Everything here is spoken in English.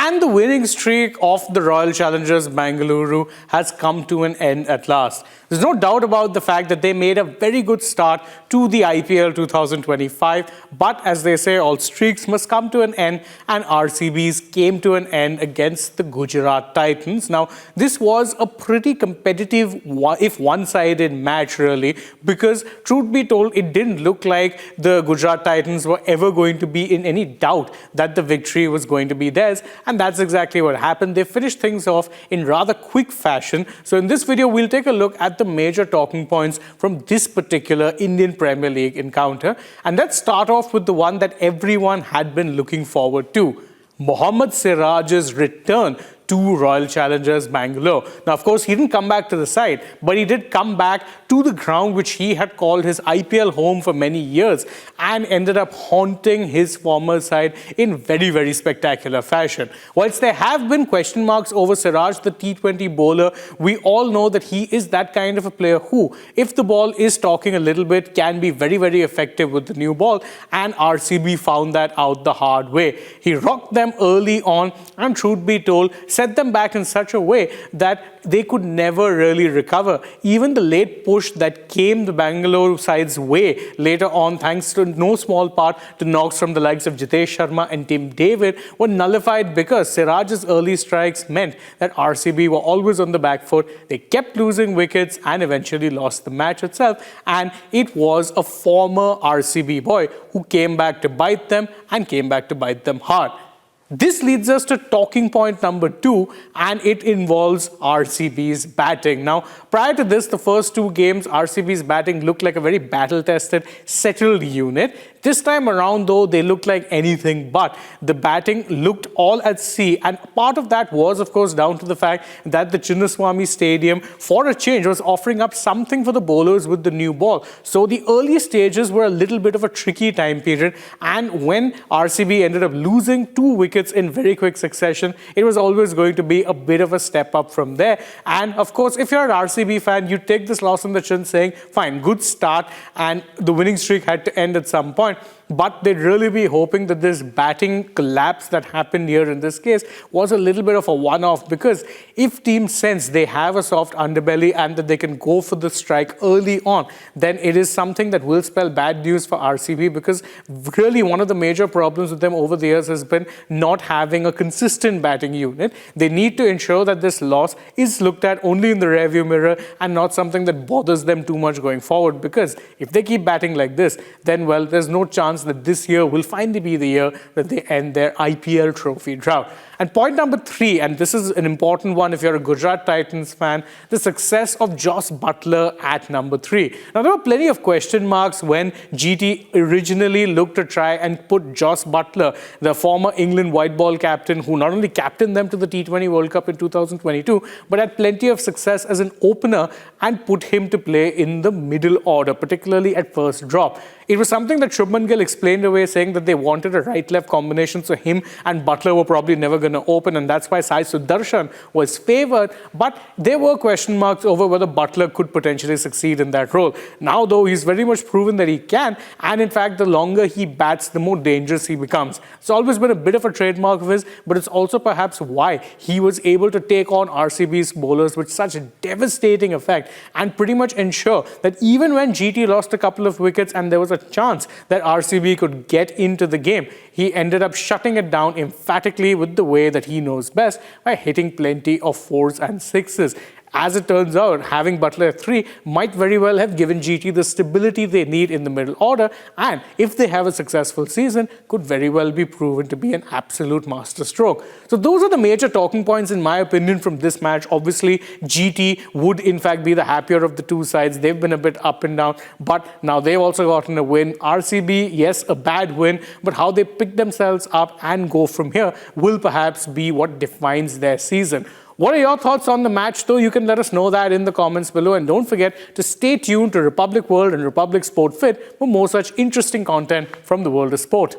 And the winning streak of the Royal Challengers Bengaluru has come to an end at last. There's no doubt about the fact that they made a very good start to the IPL 2025. But as they say, all streaks must come to an end, and RCB's came to an end against the Gujarat Titans. Now, this was a pretty competitive, if one-sided match really, because truth be told, it didn't look like the Gujarat Titans were ever going to be in any doubt that the victory was going to be theirs. And that's exactly what happened. They finished things off in rather quick fashion. So in this video, we'll take a look at the major talking points from this particular Indian Premier League encounter. And let's start off with the one that everyone had been looking forward to: Mohammed Siraj's return to Royal Challengers Bangalore. Now, of course, he didn't come back to the side, but he did come back to the ground which he had called his IPL home for many years and ended up haunting his former side in very, very spectacular fashion. Whilst there have been question marks over Siraj, the T20 bowler, we all know that he is that kind of a player who, if the ball is talking a little bit, can be very, very effective with the new ball, and RCB found that out the hard way. He rocked them early on and, truth be told, set them back in such a way that they could never really recover. Even the late push that came the Bangalore side's way later on, thanks to no small part to knocks from the likes of Jitesh Sharma and Tim David, were nullified because Siraj's early strikes meant that RCB were always on the back foot. They kept losing wickets and eventually lost the match itself. And it was a former RCB boy who came back to bite them, and came back to bite them hard. This leads us to talking point number 2, and it involves RCB's batting. Now, prior to this, the first 2 games, RCB's batting looked like a very battle-tested, settled unit. This time around, though, they looked like anything but. The batting looked all at sea, and part of that was, of course, down to the fact that the Chinnaswamy Stadium, for a change, was offering up something for the bowlers with the new ball. So the early stages were a little bit of a tricky time period, and when RCB ended up losing 2 wickets in very quick succession, it was always going to be a bit of a step up from there. And of course, if you're an RCB fan, you take this loss on the chin saying, fine, good start, and the winning streak had to end at some point. But they'd really be hoping that this batting collapse that happened here in this case was a little bit of a one-off, because if teams sense they have a soft underbelly and that they can go for the strike early on, then it is something that will spell bad news for RCB, because really one of the major problems with them over the years has been not having a consistent batting unit. They need to ensure that this loss is looked at only in the rearview mirror and not something that bothers them too much going forward, because if they keep batting like this, then, well, there's no chance that this year will finally be the year that they end their IPL trophy drought. And point number 3, and this is an important one if you're a Gujarat Titans fan, the success of Jos Buttler at number 3. Now, there were plenty of question marks when GT originally looked to try and put Jos Buttler, the former England white ball captain, who not only captained them to the T20 World Cup in 2022, but had plenty of success as an opener, and put him to play in the middle order, particularly at first drop. It was something that Shubman Gill explained away, saying that they wanted a right-left combination, so him and Buttler were probably never going to open, and that's why Sai Sudarshan was favoured. But there were question marks over whether Buttler could potentially succeed in that role. Now, though, he's very much proven that he can, and in fact, the longer he bats, the more dangerous he becomes. It's always been a bit of a trademark of his, but it's also perhaps why he was able to take on RCB's bowlers with such a devastating effect and pretty much ensure that even when GT lost a couple of wickets and there was a chance that RCB could get into the game, he ended up shutting it down emphatically with the way that he knows best, by hitting plenty of 4s and 6s. As it turns out, having Buttler at 3 might very well have given GT the stability they need in the middle order, and if they have a successful season, could very well be proven to be an absolute masterstroke. So those are the major talking points, in my opinion, from this match. Obviously, GT would in fact be the happier of the 2 sides. They've been a bit up and down, but now they've also gotten a win. RCB, yes, a bad win, but how they pick themselves up and go from here will perhaps be what defines their season. What are your thoughts on the match, though? You can let us know that in the comments below. And don't forget to stay tuned to Republic World and Republic Sport Fit for more such interesting content from the world of sport.